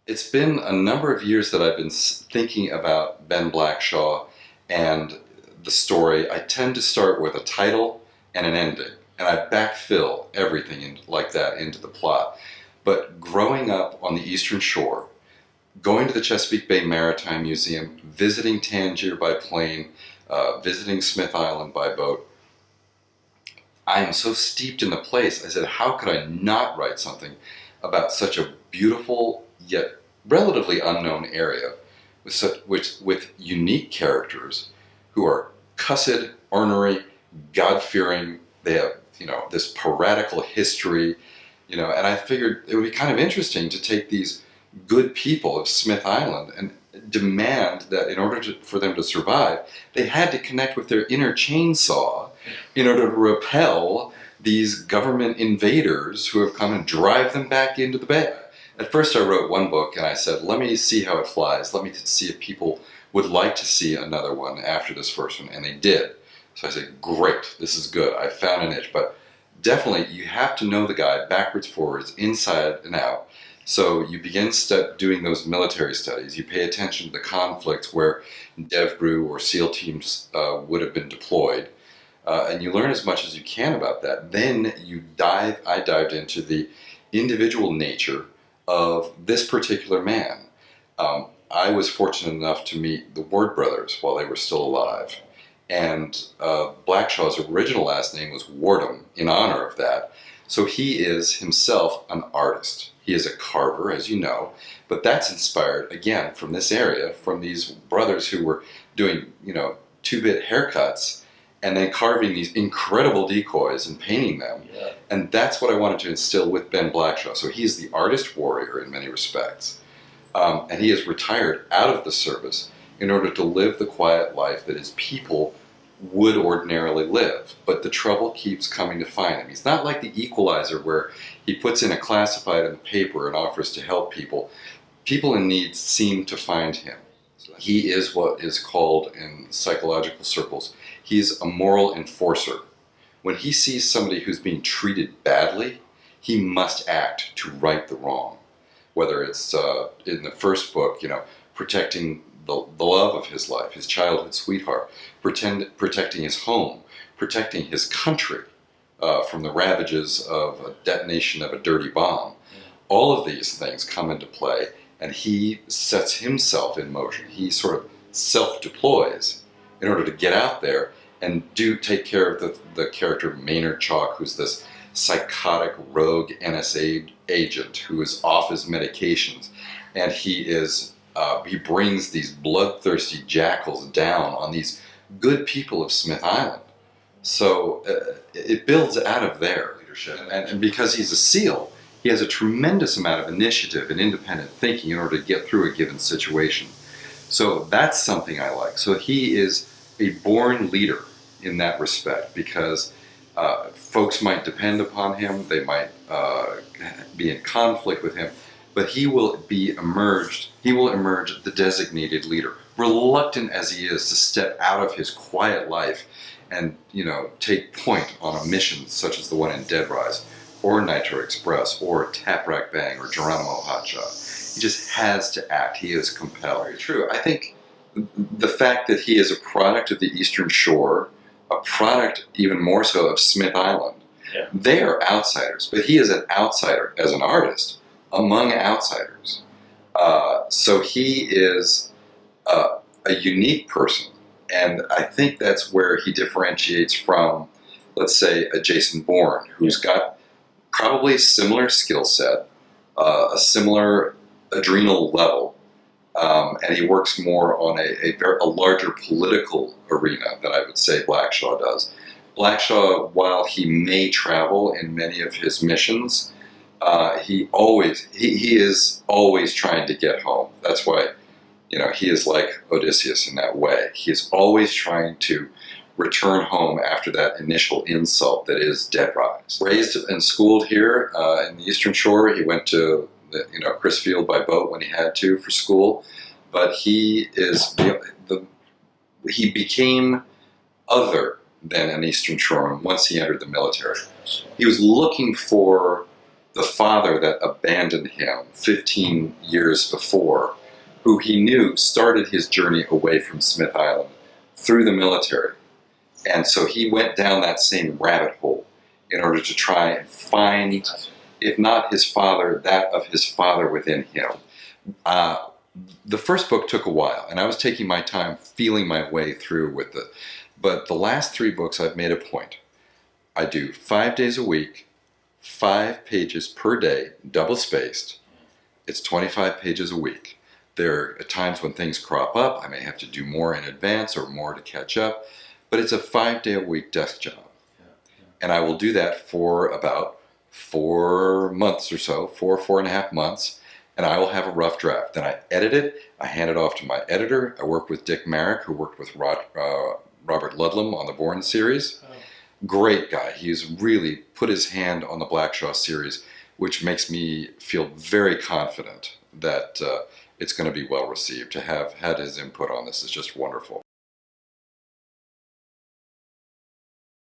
It's been a number of years that I've been thinking about Ben Blackshaw and the story. I tend to start with a title and an ending, and I backfill everything like that into the plot. But growing up on the Eastern Shore, going to the Chesapeake Bay Maritime Museum, visiting Tangier by plane, visiting Smith Island by boat, I am so steeped in the place. I said, how could I not write something about such a beautiful yet relatively unknown area with unique characters who are cussed, ornery, God-fearing. They have, this piratical history, and I figured it would be kind of interesting to take these good people of Smith Island and demand that in order for them to survive, they had to connect with their inner chainsaw in order to repel these government invaders who have come and drive them back into the bay. At first I wrote one book and I said, let me see how it flies. Let me see if people would like to see another one after this first one, and they did. So I said, great, this is good. I found a niche, but definitely you have to know the guy backwards, forwards, inside and out. So you begin doing those military studies. You pay attention to the conflicts where DevBrew or SEAL teams would have been deployed. And you learn as much as you can about that. Then I dived into the individual nature of this particular man. I was fortunate enough to meet the Ward brothers while they were still alive. And Blackshaw's original last name was Wardham, in honor of that. So he is himself an artist. He is a carver, as you know, but that's inspired, again, from this area, from these brothers who were doing, 2-bit haircuts and then carving these incredible decoys and painting them. Yeah. And that's what I wanted to instill with Ben Blackshaw. So he is the artist warrior in many respects. And he has retired out of the service in order to live the quiet life that his people would ordinarily live. But the trouble keeps coming to find him. He's not like the Equalizer where he puts in a classified in the paper and offers to help people. People in need seem to find him. He is what is called in psychological circles, he's a moral enforcer. When he sees somebody who's being treated badly, he must act to right the wrong. Whether it's in the first book, protecting the love of his life, his childhood sweetheart, protecting his home, protecting his country from the ravages of a detonation of a dirty bomb. All of these things come into play, and he sets himself in motion. He sort of self-deploys in order to get out there and take care of the character Maynard Chalk, who's this psychotic rogue NSA agent who is off his medications, and he brings these bloodthirsty jackals down on these good people of Smith Island. So it builds out of their leadership, and because he's a SEAL, he has a tremendous amount of initiative and independent thinking in order to get through a given situation. So that's something I like. So he is a born leader in that respect, because folks might depend upon him, they might be in conflict with him, but he will emerge the designated leader, reluctant as he is to step out of his quiet life and take point on a mission such as the one in Dead Rise, or Nitro Express, or Tap Rack Bang, or Geronimo Hotshot. He just has to act. He is compelled. Very true. I think the fact that he is a product of the Eastern Shore, a product even more so of Smith Island, they are outsiders, but he is an outsider as an artist among outsiders. So he is a unique person, and I think that's where he differentiates from, let's say, a Jason Bourne, who's got probably a similar skill set, a similar adrenal level, and he works more on a larger political arena than I would say Blackshaw does. Blackshaw, while he may travel in many of his missions, he is always trying to get home. That's why, he is like Odysseus in that way. He is always trying to return home after that initial insult that is Dead Rise. Raised and schooled here in the Eastern Shore. He went to Crisfield by boat when he had to for school, but he became other than an Eastern Shoreman once he entered the military. He was looking for the father that abandoned him 15 years before, who he knew started his journey away from Smith Island through the military. And so he went down that same rabbit hole in order to try and find, if not his father, that of his father within him. The first book took a while, and I was taking my time feeling my way through with it. But the last 3 books, I've made a point. I do 5 days a week, 5 pages per day, double spaced. It's 25 pages a week. There are times when things crop up. I may have to do more in advance or more to catch up. But it's a 5-day-a-week desk job. And I will do that for about 4 months or so, 4.5 months, and I will have a rough draft. Then I edit it, I hand it off to my editor. I work with Dick Merrick, who worked with Robert Ludlum on the Bourne series. Oh. Great guy. He's really put his hand on the Blackshaw series, which makes me feel very confident that it's going to be well received. To have had his input on this is just wonderful.